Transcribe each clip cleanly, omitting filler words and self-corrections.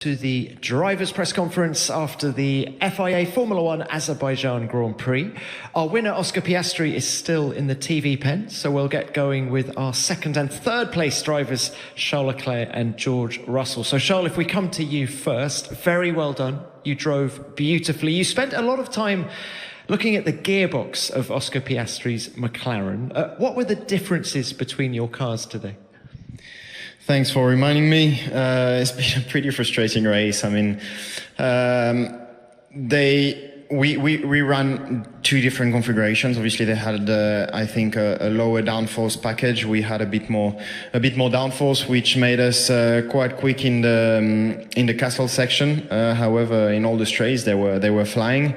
To the drivers' press conference after the FIA Formula One Azerbaijan Grand Prix. Our winner, Oscar Piastri, is still in the TV pen, so we'll get going with our second and third place drivers, Charles Leclerc and George Russell. So Charles, if we come to you first, very well done. You drove beautifully. You spent a lot of time looking at the gearbox of Oscar Piastri's McLaren. What were the differences between your cars today? Thanks for reminding me. It's been a pretty frustrating race. I mean, we ran two different configurations. Obviously, they had, I think, a lower downforce package. We had a bit more downforce, which made us quite quick in the castle section. However, in all the straights, they were flying.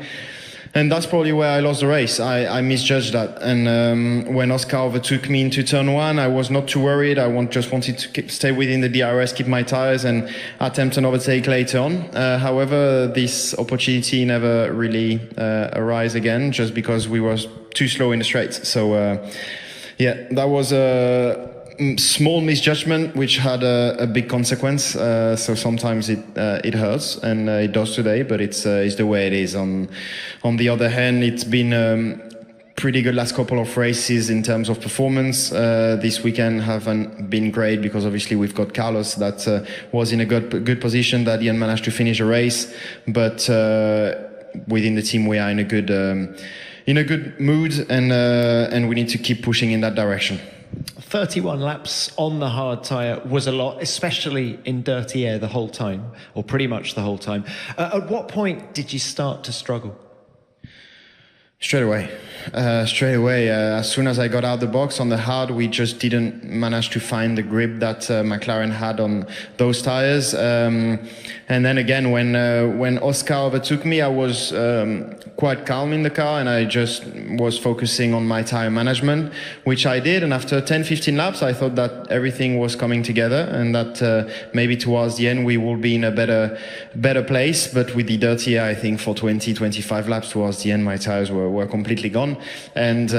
And that's probably where I lost the race. I misjudged that. And when Oscar overtook me into turn one, I was not too worried. I just wanted to stay within the DRS, keep my tires, and attempt an overtake later on. However, this opportunity never really arose again, just because we were too slow in the straights. So, yeah, that was a small misjudgment which had a big consequence. So sometimes it hurts, and it does today, but it's the way it is. On the other hand, it's been pretty good last couple of races in terms of performance. This weekend haven't been great because obviously we've got Carlos that was in a good position that didn't manage to finish a race, but within the team we are in a good mood, and we need to keep pushing in that direction. 31 laps on the hard tyre was a lot, especially in dirty air the whole time, or pretty much the whole time. At what point did you start to struggle? Straight away. As soon as I got out the box on the hard, we just didn't manage to find the grip that McLaren had on those tires. And then again, when Oscar overtook me, I was quite calm in the car, and I just was focusing on my tire management, which I did. And after 10-15 laps, I thought that everything was coming together, and that maybe towards the end we will be in a better place. But with the dirty air, I think for 20-25 laps towards the end, my tires were completely gone, and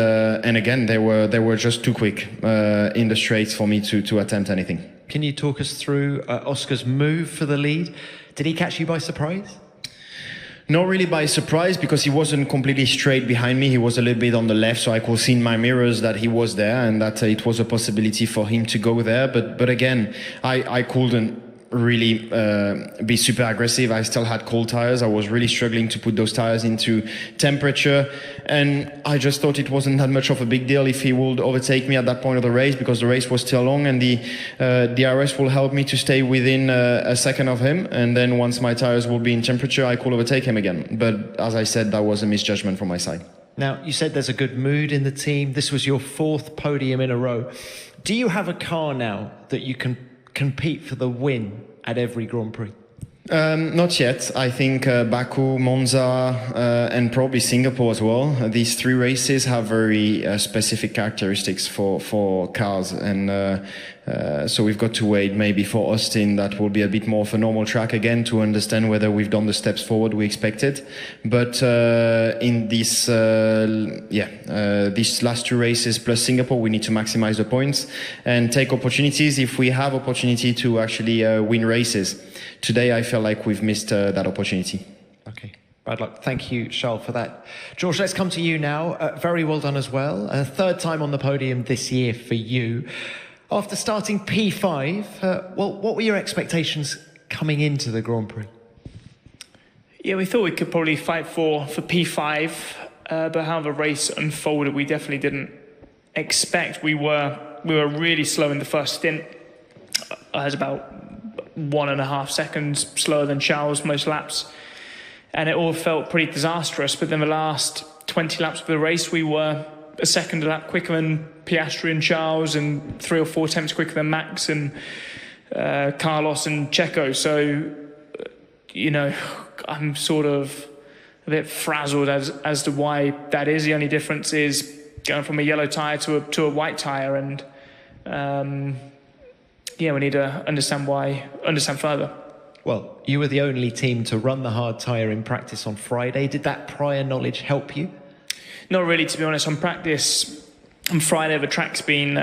again they were just too quick in the straights for me to attempt anything. Can you talk us through Oscar's move for the lead? Did he catch you by surprise? Not really by surprise, because he wasn't completely straight behind me. He was a little bit on the left, so I could see in my mirrors that he was there, and that it was a possibility for him to go there. But again, I couldn't really be super aggressive. I still had cold tires. I was really struggling to put those tires into temperature, and I just thought it wasn't that much of a big deal if he would overtake me at that point of the race, because the race was still long, and the DRS will help me to stay within a second of him, and then once my tires will be in temperature, I could overtake him again. But as I said, that was a misjudgment from my side. Now, you said there's a good mood in the team. This was your fourth podium in a row. Do you have a car now that you can compete for the win at every Grand Prix? Not yet. I think Baku, Monza, and probably Singapore as well. These three races have very specific characteristics for cars, and so we've got to wait maybe for Austin. That will be a bit more of a normal track again to understand whether we've done the steps forward we expected. But in this, these last two races plus Singapore, we need to maximize the points and take opportunities if we have opportunity to actually win races. Today, I feel like we've missed that opportunity. Okay, bad luck. Thank you, Charles, for that. George, let's come to you now. Very well done as well. Third time on the podium this year for you. After starting P5, what were your expectations coming into the Grand Prix? Yeah, we thought we could probably fight for P5, but how the race unfolded, we definitely didn't expect. We were really slow in the first stint. I was about 1.5 seconds slower than Charles most laps, and it all felt pretty disastrous. But then the last 20 laps of the race, we were a second a lap quicker than Piastri and Charles, and 3 or 4 attempts quicker than Max and Carlos and Checo. So, you know, I'm sort of a bit frazzled as to why that is. The only difference is going from a yellow tyre to a white tyre, and yeah, we need to understand further. Well, you were the only team to run the hard tyre in practice on Friday. Did that prior knowledge help you? Not really, to be honest. On practice on Friday, the track's been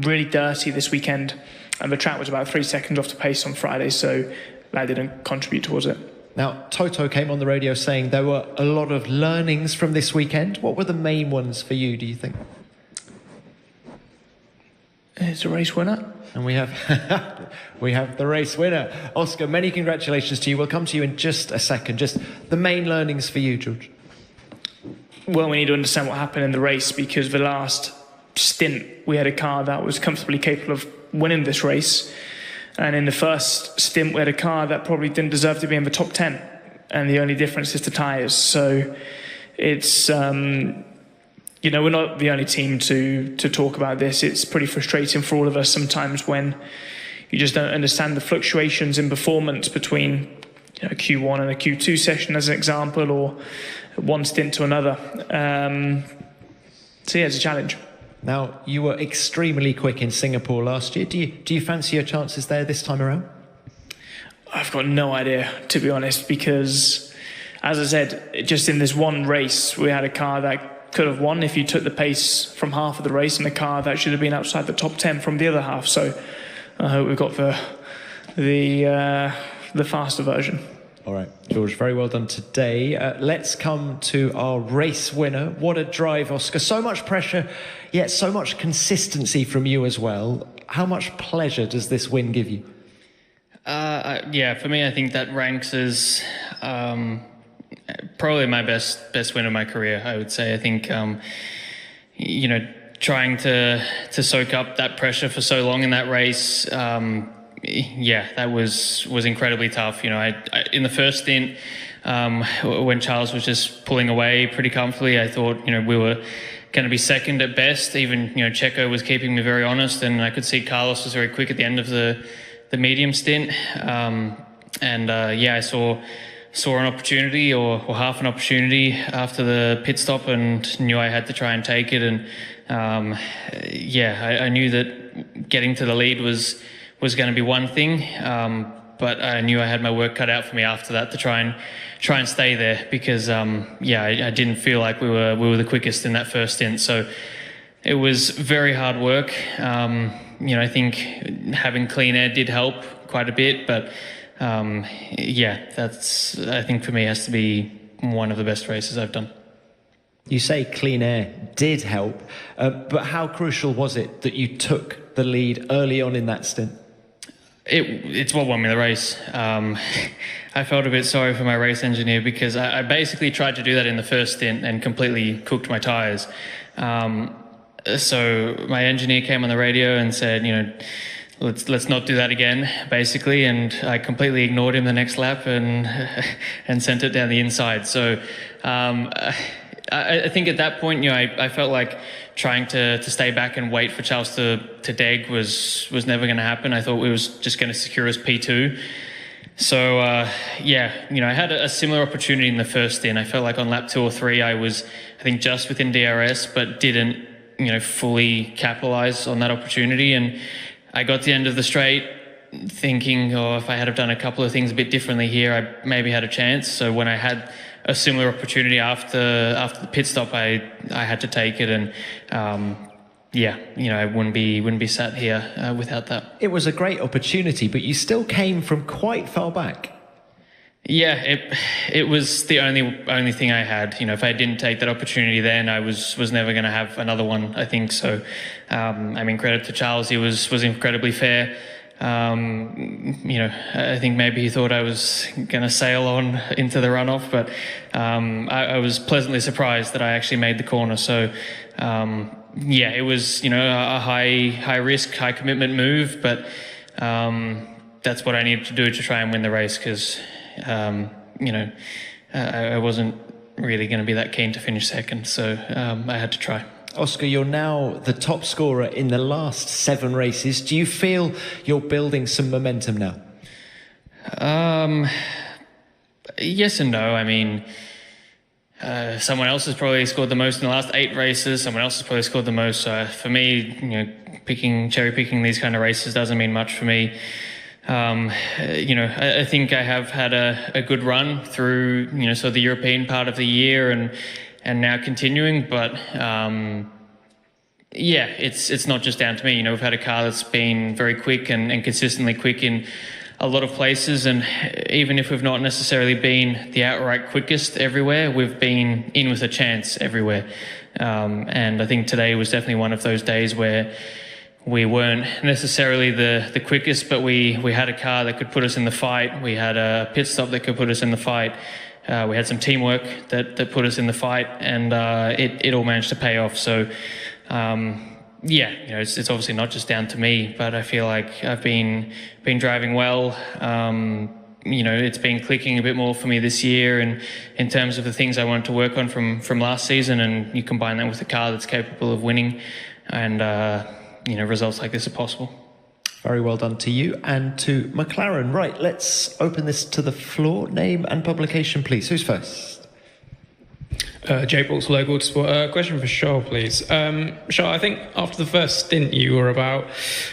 really dirty this weekend, and the track was about 3 seconds off the pace on Friday, so that didn't contribute towards it. Now, Toto came on the radio saying there were a lot of learnings from this weekend. What were the main ones for you, do you think? It's a race winner. And we have we have the race winner. Oscar, many congratulations to you. We'll come to you in just a second. Just the main learnings for you, George. Well, we need to understand what happened in the race, because the last stint we had a car that was comfortably capable of winning this race. And in the first stint, we had a car that probably didn't deserve to be in the top 10. And the only difference is the tyres. So it's, you know, we're not the only team to talk about this. It's pretty frustrating for all of us sometimes when you just don't understand the fluctuations in performance between, you know, Q1 and a Q2 session, as an example, or one stint to another. So yeah, it's a challenge. Now, you were extremely quick in Singapore last year. Do you fancy your chances there this time around? I've got no idea, to be honest, because, as I said, just in this one race, we had a car that could have won if you took the pace from half of the race, and a car that should have been outside the top 10 from the other half. So I hope we've got the faster version. All right, George, very well done today. Let's come to our race winner. What a drive, Oscar. So much pressure, yet so much consistency from you as well. How much pleasure does this win give you? Yeah, for me, I think that ranks as probably my best win of my career, I would say. I think, you know, trying to soak up that pressure for so long in that race, yeah, that was incredibly tough. You know, I in the first stint, when Charles was just pulling away pretty comfortably, I thought, you know, we were going to be second at best. Even, you know, Checo was keeping me very honest, and I could see Carlos was very quick at the end of the medium stint. Yeah, I saw an opportunity or half an opportunity after the pit stop, and knew I had to try and take it. And yeah, I knew that getting to the lead was going to be one thing, but I knew I had my work cut out for me after that to try and stay there, because yeah, I didn't feel like we were the quickest in that first stint. So it was very hard work. You know, I think having clean air did help quite a bit, but yeah, that's, I think for me, has to be one of the best races I've done. You say clean air did help, but how crucial was it that you took the lead early on in that stint? It's what won me the race. I felt a bit sorry for my race engineer, because I basically tried to do that in the first stint and completely cooked my tyres. So my engineer came on the radio and said, you know, let's not do that again, basically. And I completely ignored him the next lap and sent it down the inside. So I think at that point, you know, I felt like trying to stay back and wait for Charles to deg was never going to happen. I thought we was just going to secure us P2. So yeah, you know, I had a similar opportunity in the first stint. I felt like on lap 2 or 3, I was, I think, just within DRS, but didn't, you know, fully capitalize on that opportunity. And I got to the end of the straight thinking, oh, if I had have done a couple of things a bit differently here, I maybe had a chance. So when I had a similar opportunity after the pit stop, I had to take it. And yeah, you know, I wouldn't be sat here without that. It was a great opportunity, but you still came from quite far back. Yeah, it was the only thing I had. You know, if I didn't take that opportunity then, I was never going to have another one, I think. So, I mean, credit to Charles, he was incredibly fair. You know, I think maybe he thought I was going to sail on into the runoff, but I was pleasantly surprised that I actually made the corner. So, yeah, it was, you know, a high risk, high commitment move, but that's what I needed to do to try and win the race, because you know, I wasn't really going to be that keen to finish second, so I had to try. Oscar, you're now the top scorer in the last 7 races. Do you feel you're building some momentum now? Yes and no. I mean, someone else has probably scored the most in the last 8 races. Someone else has probably scored the most. So for me, you know, cherry picking these kind of races doesn't mean much for me. You know, I think I have had a good run through, you know, so the European part of the year and now continuing, but yeah, it's not just down to me. You know, we've had a car that's been very quick and consistently quick in a lot of places, and even if we've not necessarily been the outright quickest everywhere, we've been in with a chance everywhere. And I think today was definitely one of those days where we weren't necessarily the quickest, but we had a car that could put us in the fight. We had a pit stop that could put us in the fight. We had some teamwork that put us in the fight, and it all managed to pay off. So, it's obviously not just down to me, but I feel like I've been driving well. It's been clicking a bit more for me this year, and in terms of the things I wanted to work on from last season, and you combine that with a car that's capable of winning, and results like this are possible. Very well done to you and to McLaren. Right, let's open this to the floor. Name and publication, please. Who's first? Jake Bolts, Local Sport. Question for Charles, please. Charles, I think after the first stint, you were about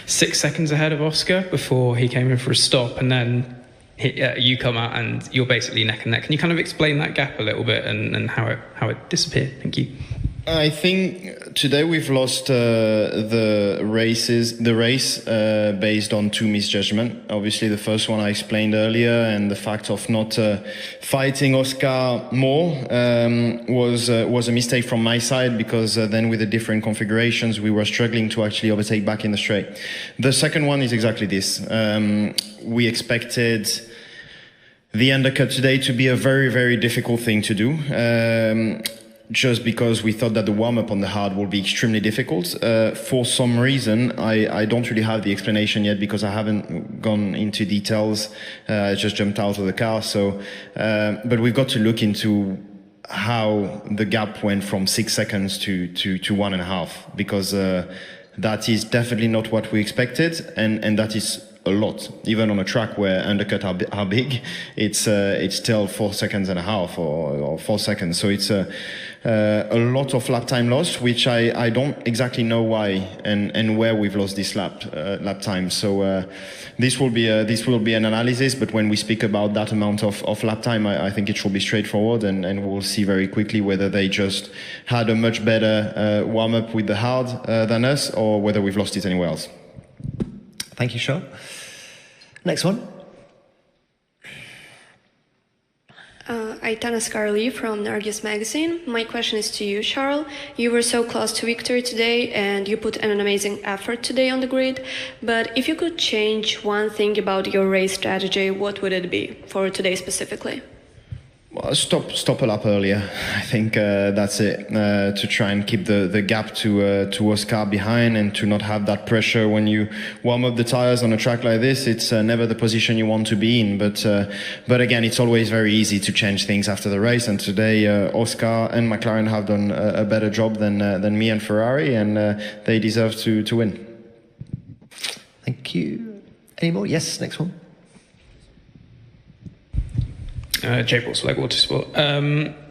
6 seconds ahead of Oscar before he came in for a stop, and then you come out and you're basically neck and neck. Can you kind of explain that gap a little bit and how it disappeared? Thank you. I think today we've lost the race based on two misjudgments. Obviously, the first one I explained earlier, and the fact of not fighting Oscar more was a mistake from my side, because then with the different configurations we were struggling to actually overtake back in the straight. The second one is exactly this. We expected the undercut today to be a very, very difficult thing to do. Just because we thought that the warm-up on the hard will be extremely difficult. For some reason, I don't really have the explanation yet, because I haven't gone into details. I just jumped out of the car. So, but we've got to look into how the gap went from 6 seconds to 1.5, because that is definitely not what we expected, and that is a lot. Even on a track where undercut are big, it's still 4.5 seconds or 4 seconds. So it's a lot of lap time lost, which I don't exactly know why and where we've lost this lap time. So this will be an analysis. But when we speak about that amount of lap time, I think it should be straightforward, and we'll see very quickly whether they just had a much better warm up with the hard than us, or whether we've lost it anywhere else. Thank you, Charles. Next one. Aitana Scarley from Nargis Magazine. My question is to you, Charles. You were so close to victory today, and you put an amazing effort today on the grid. But if you could change one thing about your race strategy, what would it be for today specifically? Well, stop a lap earlier. I think that's it. To try and keep the gap to Oscar behind, and to not have that pressure when you warm up the tires on a track like this. It's never the position you want to be in. But again, it's always very easy to change things after the race. And today, Oscar and McLaren have done a better job than me and Ferrari, and they deserve to win. Thank you. Any more? Yes. Next one. Jake Bolts, Local Sport.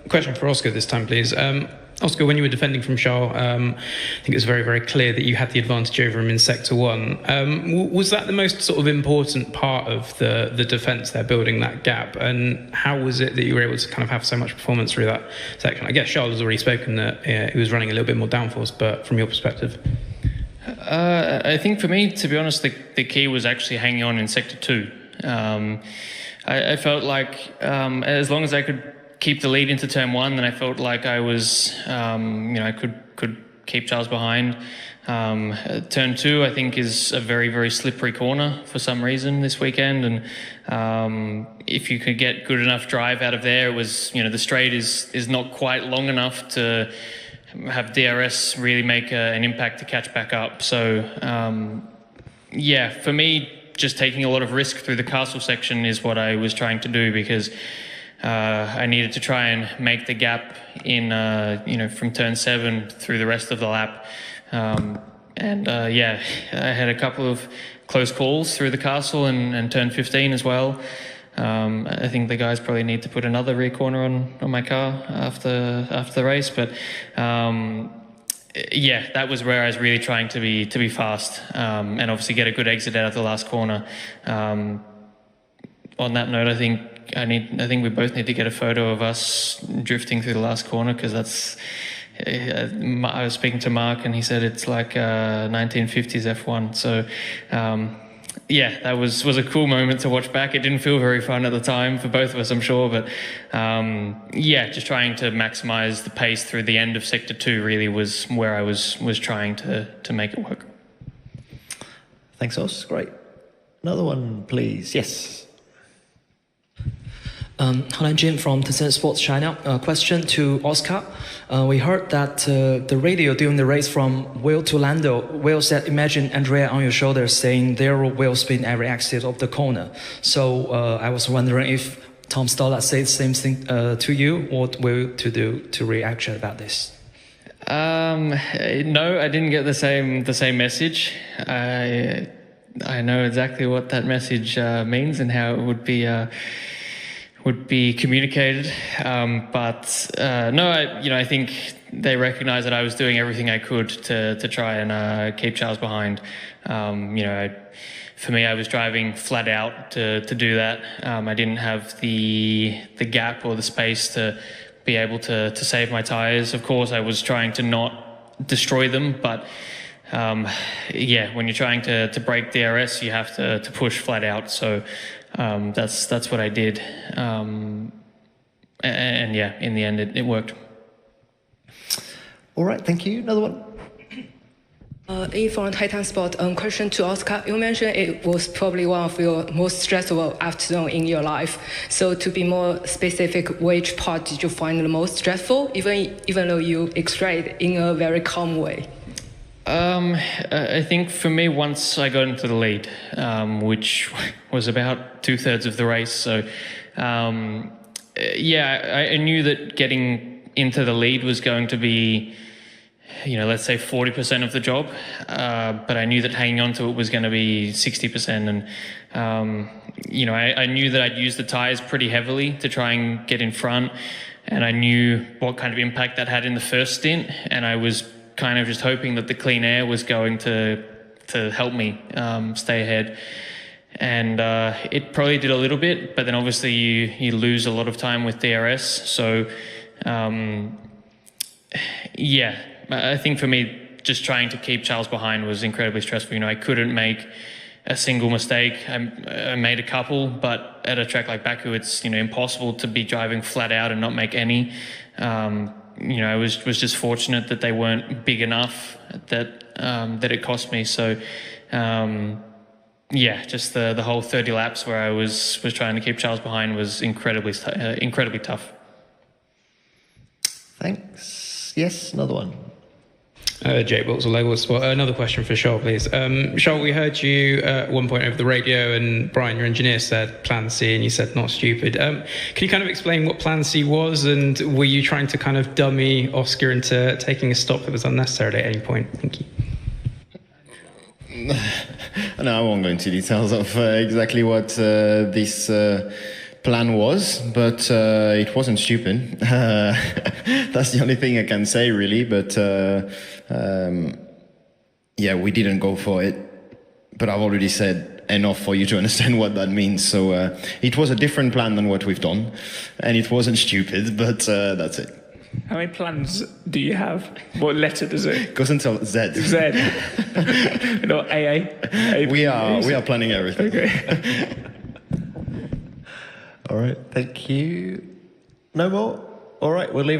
Question for Oscar this time, please. Oscar, when you were defending from Charles, I think it was very, very clear that you had the advantage over him in Sector 1. Was that the most sort of important part of the defence there, building that gap? And how was it that you were able to kind of have so much performance through that section? I guess Charles has already spoken that he was running a little bit more downforce, but from your perspective? I think for me, to be honest, the key was actually hanging on in Sector 2. I felt like as long as I could keep the lead into Turn 1, then I felt like I was, I could keep Charles behind. Turn 2, I think, is a very, very slippery corner for some reason this weekend, and if you could get good enough drive out of there, it was, the straight is not quite long enough to have DRS really make an impact to catch back up. So, for me, just taking a lot of risk through the castle section is what I was trying to do, because I needed to try and make the gap in, from Turn 7 through the rest of the lap. I had a couple of close calls through the castle and Turn 15 as well. I think the guys probably need to put another rear corner on my car after the race, but that was where I was really trying to be fast, and obviously get a good exit out of the last corner. On that note, I think we both need to get a photo of us drifting through the last corner, because that's. I was speaking to Mark, and he said it's like 1950s F1. So, yeah, that was a cool moment to watch back. It didn't feel very fun at the time for both of us, I'm sure, but yeah, just trying to maximize the pace through the end of Sector 2 really was where I was trying to make it work. Thanks, Os. Great. Another one, please. Yes. Hello, Jim from Tencent Sports China. Question to Oscar. We heard that the radio during the race from Will to Lando, Will said, imagine Andrea on your shoulder saying there will spin every exit of the corner. So I was wondering if Tom Stoddard said the same thing to you, what will to do to react about this? No, I didn't get the same message. I know exactly what that message means and how it would be communicated, but no, I think they recognised that I was doing everything I could to try and keep Charles behind. For me, I was driving flat out to do that. I didn't have the gap or the space to be able to save my tyres. Of course, I was trying to not destroy them, but yeah, when you're trying to break DRS, you have to push flat out. So that's what I did, and yeah, in the end, it worked. All right, thank you. Another one. From Titan Sport, question to Oscar. You mentioned it was probably one of your most stressful afternoon in your life. So to be more specific, which part did you find the most stressful, even though you explained it in a very calm way? I think for me, once I got into the lead, which was about 2/3 of the race, so yeah, I knew that getting into the lead was going to be, let's say 40% of the job, but I knew that hanging on to it was going to be 60%, and I knew that I'd use the tyres pretty heavily to try and get in front, and I knew what kind of impact that had in the first stint, and I was kind of just hoping that the clean air was going to help me stay ahead. And it probably did a little bit, but then obviously you lose a lot of time with DRS. So yeah, I think for me, just trying to keep Charles behind was incredibly stressful. I couldn't make a single mistake. I made a couple, but at a track like Baku, it's impossible to be driving flat out and not make any. I was just fortunate that they weren't big enough that it cost me. So yeah, just the whole 30 laps where I was trying to keep Charles behind was incredibly tough. Thanks. Yes, another one. Jake Bolts or Lego Sport. Another question for Charles, please. Charles, we heard you at one point over the radio, and Brian, your engineer, said Plan C, and you said not stupid. Can you kind of explain what Plan C was, and were you trying to kind of dummy Oscar into taking a stop that was unnecessary at any point? Thank you. No, I won't go into details of exactly what this plan was, but it wasn't stupid. That's the only thing I can say, really. But yeah, we didn't go for it. But I've already said enough for you to understand what that means. So it was a different plan than what we've done, and it wasn't stupid. But that's it. How many plans do you have? What letter does it? Goes until Z. Z. Not AA. We are planning everything. Okay. All right, thank you. No more? All right, we'll leave it.